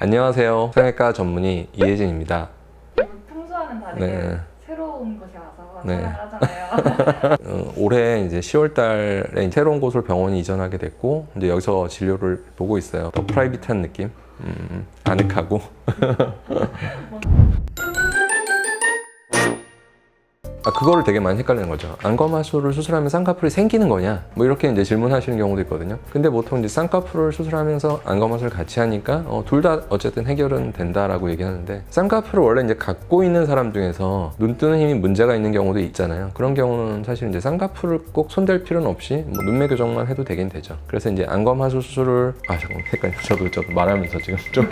안녕하세요. 성형외과 전문의 이혜진입니다. 평소와는 다르게 네. 새로운 곳에 와서 네. 촬영을 하잖아요. 올해 이제 10월 달에 새로운 곳으로 병원이 이전하게 됐고, 이제 여기서 진료를 보고 있어요. 더 프라이빗한 느낌? 아늑하고. 그거를 되게 많이 헷갈리는 거죠. 안검하수를 수술하면 쌍꺼풀이 생기는 거냐? 뭐 이렇게 이제 질문하시는 경우도 있거든요. 근데 보통 이제 쌍꺼풀을 수술하면서 안검하수를 같이 하니까 둘 다 어쨌든 해결은 된다라고 얘기하는데, 쌍꺼풀을 원래 이제 갖고 있는 사람 중에서 눈 뜨는 힘이 문제가 있는 경우도 있잖아요. 그런 경우는 사실 이제 쌍꺼풀을 꼭 손댈 필요는 없이 뭐 눈매 교정만 해도 되긴 되죠. 그래서 이제 안검하수 수술을 잠깐만 헷갈려. 저도 말하면서 지금 좀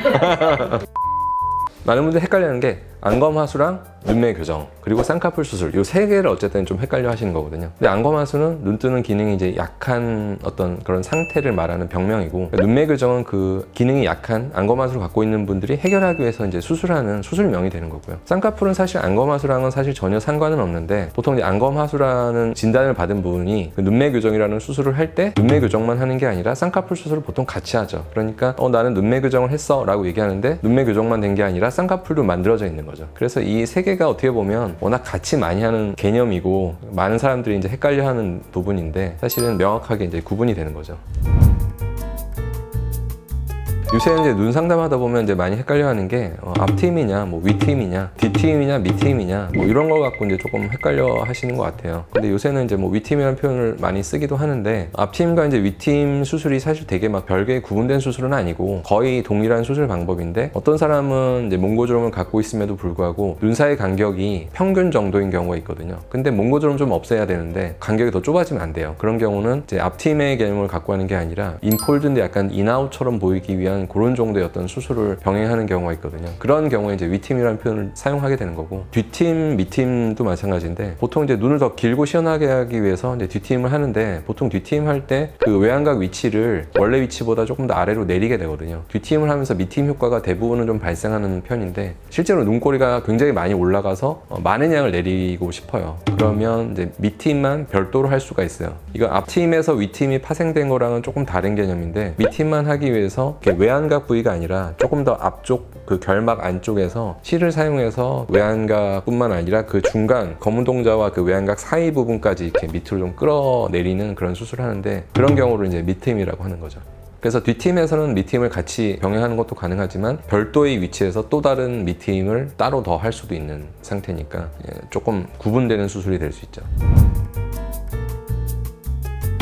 많은 분들이 헷갈리는 게 안검하수랑 눈매 교정 그리고 쌍꺼풀 수술 이 세 개를 어쨌든 좀 헷갈려 하시는 거거든요. 근데 안검하수는 눈 뜨는 기능이 이제 약한 어떤 그런 상태를 말하는 병명이고, 눈매 교정은 그 기능이 약한 안검하수를 갖고 있는 분들이 해결하기 위해서 이제 수술하는 수술명이 되는 거고요. 쌍꺼풀은 사실 안검하수랑은 사실 전혀 상관은 없는데, 보통 이제 안검하수라는 진단을 받은 분이 그 눈매 교정이라는 수술을 할 때 눈매 교정만 하는 게 아니라 쌍꺼풀 수술을 보통 같이 하죠. 그러니까 나는 눈매 교정을 했어 라고 얘기하는데, 눈매 교정만 된 게 아니라 쌍꺼풀도 만들어져 있는 거죠. 그래서 이 세 개가 어떻게 보면 워낙 같이 많이 하는 개념이고 많은 사람들이 이제 헷갈려하는 부분인데, 사실은 명확하게 이제 구분이 되는 거죠. 요새는 이제 눈 상담하다 보면 이제 많이 헷갈려하는 게 앞팀이냐, 뭐 윗팀이냐, 뒷팀이냐, 밑팀이냐, 뭐 이런 거 갖고 이제 조금 헷갈려 하시는 것 같아요. 근데 요새는 이제 뭐 윗팀이라는 표현을 많이 쓰기도 하는데, 앞팀과 이제 윗팀 수술이 사실 되게 막 별개의 구분된 수술은 아니고 거의 동일한 수술 방법인데, 어떤 사람은 이제 몽고주름을 갖고 있음에도 불구하고 눈 사이 간격이 평균 정도인 경우가 있거든요. 근데 몽고주름 좀 없애야 되는데 간격이 더 좁아지면 안 돼요. 그런 경우는 이제 앞팀의 개념을 갖고 하는 게 아니라 인폴드인데 약간 인아웃처럼 보이기 위한 그런 정도의 어떤 수술을 병행하는 경우가 있거든요. 그런 경우에 이제 윗팀이라는 표현을 사용하게 되는 거고, 뒷팀, 밑팀도 마찬가지인데, 보통 이제 눈을 더 길고 시원하게 하기 위해서 이제 뒷팀을 하는데, 보통 뒷팀 할 때 그 외양각 위치를 원래 위치보다 조금 더 아래로 내리게 되거든요. 뒷팀을 하면서 밑팀 효과가 대부분은 좀 발생하는 편인데, 실제로 눈꼬리가 굉장히 많이 올라가서 많은 양을 내리고 싶어요. 그러면 이제 밑팀만 별도로 할 수가 있어요. 이거 앞팀에서 윗팀이 파생된 거랑은 조금 다른 개념인데, 밑팀만 하기 위해서 이렇게 외양각 부위가 아니라 조금 더 앞쪽 그 결막 안쪽에서 실을 사용해서 외양각뿐만 아니라 그 중간 검은 동자와 그 외양각 사이 부분까지 이렇게 밑으로 좀 끌어내리는 그런 수술을 하는데, 그런 경우를 이제 밑팀이라고 하는 거죠. 그래서 뒷팀에서는 밑팀을 같이 병행하는 것도 가능하지만 별도의 위치에서 또 다른 밑팀을 따로 더 할 수도 있는 상태니까 조금 구분되는 수술이 될 수 있죠.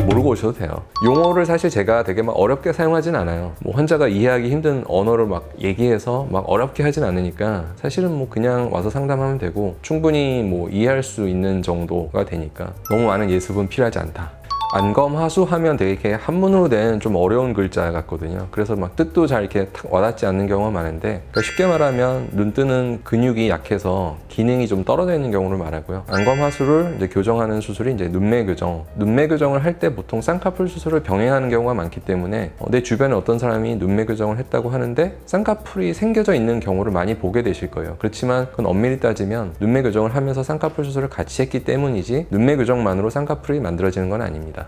모르고 오셔도 돼요. 용어를 사실 제가 되게 막 어렵게 사용하진 않아요. 뭐 환자가 이해하기 힘든 언어를 막 얘기해서 막 어렵게 하진 않으니까, 사실은 뭐 그냥 와서 상담하면 되고 충분히 뭐 이해할 수 있는 정도가 되니까 너무 많은 예습은 필요하지 않다. 안검하수 하면 되게 이렇게 한문으로 된 좀 어려운 글자 같거든요. 그래서 막 뜻도 잘 이렇게 탁 와닿지 않는 경우가 많은데, 그러니까 쉽게 말하면 눈 뜨는 근육이 약해서 기능이 좀 떨어져 있는 경우를 말하고요. 안검하수를 이제 교정하는 수술이 이제 눈매 교정. 눈매 교정을 할 때 보통 쌍꺼풀 수술을 병행하는 경우가 많기 때문에 내 주변에 어떤 사람이 눈매 교정을 했다고 하는데 쌍꺼풀이 생겨져 있는 경우를 많이 보게 되실 거예요. 그렇지만 그건 엄밀히 따지면 눈매 교정을 하면서 쌍꺼풀 수술을 같이 했기 때문이지 눈매 교정만으로 쌍꺼풀이 만들어지는 건 아닙니다.